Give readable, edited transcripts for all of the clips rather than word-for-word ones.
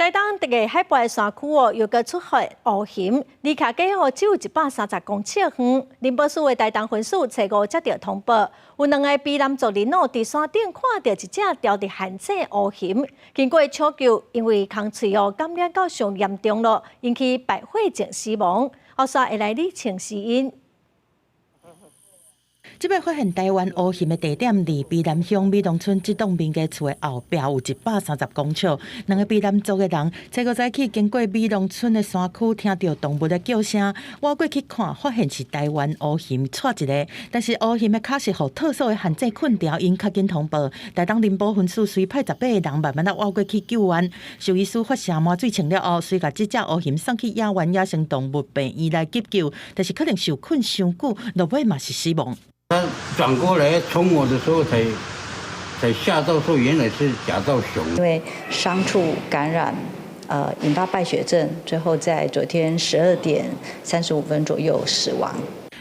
台东一个海拔山区又个出现乌熊，离卡街只有130公尺远。林保署的台东分署初5接到通报，有2个卑南族人伫山顶看到一只掉伫旱井乌熊，经过抢救，因为空喙感染到上严重了，引起白血症死亡。后续会来厘清死因。即摆发现台湾乌熊的地点离卑南乡美浓村这栋民家厝的后壁有130公尺。2个卑南族的人初5早起经过美浓村的山区，听到动物的叫声，我过去看，发现是台湾乌熊带一个，但是乌熊的脚是互特殊的限制困住，因较紧通报。台东林保分署随派18个人慢慢挖过去救援。兽医师发射麻醉清了后，随甲这只乌熊送去野湾野生动物病院来急救，但是可能受困伤久，落尾嘛是死亡。他转过来冲我的时候才吓到，说原来是甲状熊。因为伤处感染，引发败血症，最后在昨天12点35分左右死亡。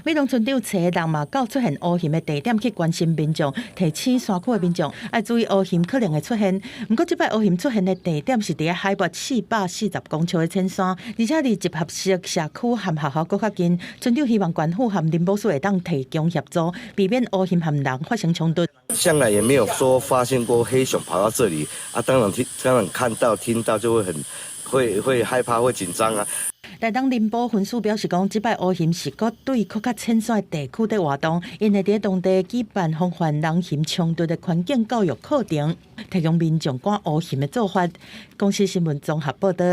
美浓村长找的人嘛，到出现乌熊的地点去关心民众，提醒山区的民众要注意乌熊可能会出现。不过，这摆乌熊出现的地点是伫海拔440公尺的浅山，而且离集合式社区和学校搁较近。村长希望县府和林保署会当提供协助，避免乌熊和人发生冲突。向来也没有说发现过黑熊跑到这里啊，当然看到听到就会害怕会紧张啊。台东林保分署表示讲，即摆乌熊是搁对较浅山的地区在活动，因会伫当地举办防范人熊冲突的环境教育课程，提供民众赶乌熊的做法。公司新闻综合报道。